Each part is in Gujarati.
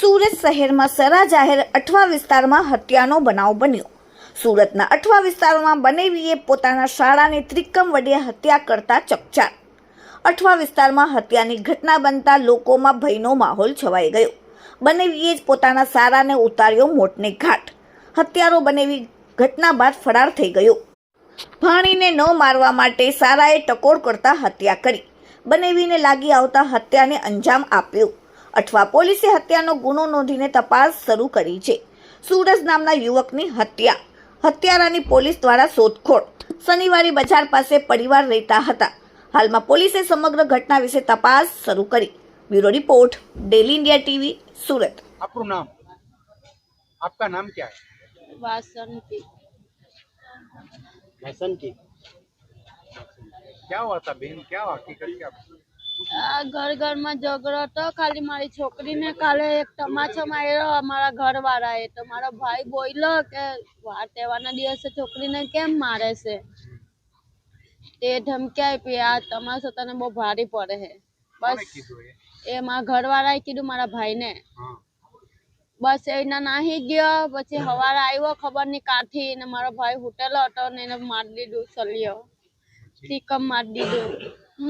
સુરત શહેરમાં સરા જાહેર અઠવા વિસ્તારમાં હત્યાનો બનાવ બન્યો। સુરતના અઠવા વિસ્તારમાં બનેવીએ પોતાના શાળાની ત્રિકમ વડે હત્યા કરતા ચકચાર। અઠવા વિસ્તારમાં હત્યાની ઘટના બનતા લોકોમાં ભયનો માહોલ છવાઈ ગયો। બનેવીએ જ પોતાના શાળાને ઉતાર્યો મોતને ઘાટ। હત્યારો બનેવી ઘટના બાદ ફરાર થઈ ગયો। ભાણીને ન મારવા માટે શાળાએ ટકોર કરતા હત્યા કરી। બનેવીને લાગી આવતા હત્યાને અંજામ આપ્યો। અઠવા પોલીસે હત્યાનો ગુનો નોંધીને તપાસ શરૂ કરી છે। સૂરજ નામના યુવકની હત્યા, હત્યારાની પોલીસ દ્વારા શોધખોળ। શનિવારે બજાર પાસે પરિવાર રહેતા હતા। હાલમાં પોલીસે સમગ્ર ઘટના વિશે તપાસ શરૂ કરી। Bureau report, daily India TV, Surat. आपका नाम, आपका नाम क्या है? वासंती। वासंती। क्या हुआ था बहन, क्या हकीकत क्या? घर घर में झगड़ो तो खाली मारी छोकरी ने काले एक तमाचो मार्यो हमारा घर वाला है तो मारा भाई बोलो के વાર તહેવારના દિવસે છોકરીને કેમ મારે છે તે ધમકી આપી। આ તમાશો તને બહુ ભારી પડે છે। બસ એ મારા ઘરવાળાએ કીધું મારા ભાઈને। બસ એના નાહી ગયો। પછી સવારે આવ્યો ખબર નહીં કાથી ને મારો ભાઈ હોટેલ હતો ને એને મારી દીધું સલિયો ટીકમ મારી દીધું।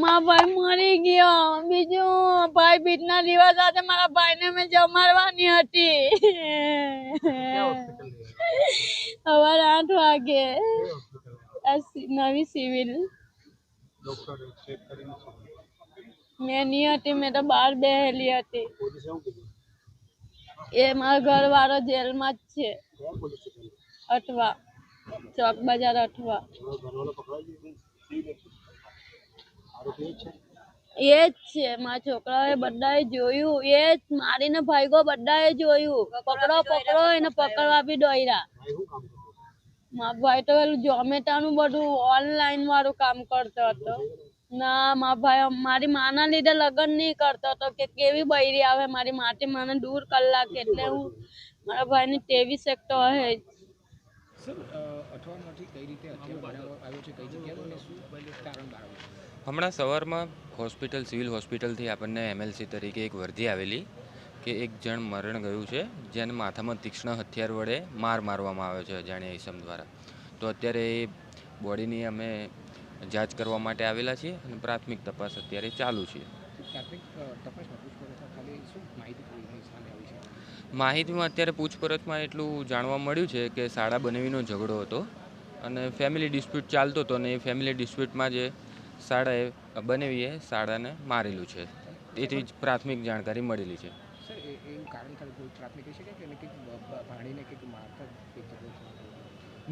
મારા ભાઈ મરી ગયો। બીજું ભાઈ બીજના દિવસ આજે મારા ભાઈને મેં જમાડવાની હતી। સવારે 8 વાગે નવી સિવિલ મેં નહીં હતી, મેં તો બહાર બેહેલી હતી। એ મારા ઘરવાળો જેલમાં જ છે। અઠવા ચોક બજાર અઠવા। એ જ છે મારા છોકરાએ બધાએ જોયું। એ જ મારીને ભાઈગો બધાએ જોયું। પકડો પકડો એને પકડવા બી દોડ્યા। મારા ભાઈ તો પેલું ઝોમેટાનું બધું ઓનલાઈન વાળું કામ કરતો હતો। ના મારા ભાઈ મારી માના લીધે લગ્ન નહીં કરતો હતો કે કેવી બૈરી આવે મારી માટી મને દૂર કલાક એટલે હું મારા ભાઈને તેવી શકતો હે। હમણાં સવારમાં હોસ્પિટલ સિવિલ હોસ્પિટલથી આપણને એમએલસી તરીકે એક વર્દી આવેલી કે એક જણ મરણ ગયું છે જેને માથામાં તીક્ષ્ણ હથિયાર વડે મારવામાં આવ્યો છે અજાણ્યા ઇસમ દ્વારા। તો અત્યારે એ બોડીની અમે જાંચ કરવા માટે આવેલા છીએ અને પ્રાથમિક તપાસ અત્યારે ચાલુ છે। માહિતીમાં અત્યારે પૂછપરછમાં એટલું જાણવા મળ્યું છે કે શાળા બનેવીનો ઝઘડો હતો અને ફેમિલી ડિસ્પ્યુટ ચાલતો હતો અને એ ફેમિલી ડિસ્પ્યુટમાં જે શાળાએ બનેવીએ શાળાને મારેલું છે તેથી જ પ્રાથમિક જાણકારી મળેલી છે।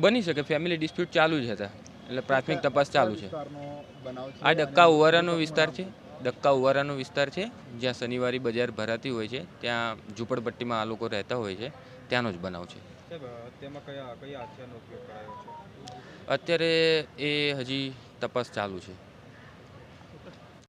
બની શકે ફેમિલી ડિસ્પ્યુટ ચાલુ જ હતા એટલે પ્રાથમિક તપાસ ચાલુ છે। આ ડક્કા ઉવારાનો વિસ્તાર છે। ડક્કા ઉવારાનો વિસ્તાર છે જ્યાં શનિવારી બજાર ભરાતી હોય છે, ત્યાં ઝૂંપડપટ્ટીમાં આ લોકો રહેતા હોય છે, ત્યાંનો જ બનાવ છે। અત્યારે એ હજી તપાસ ચાલુ છે।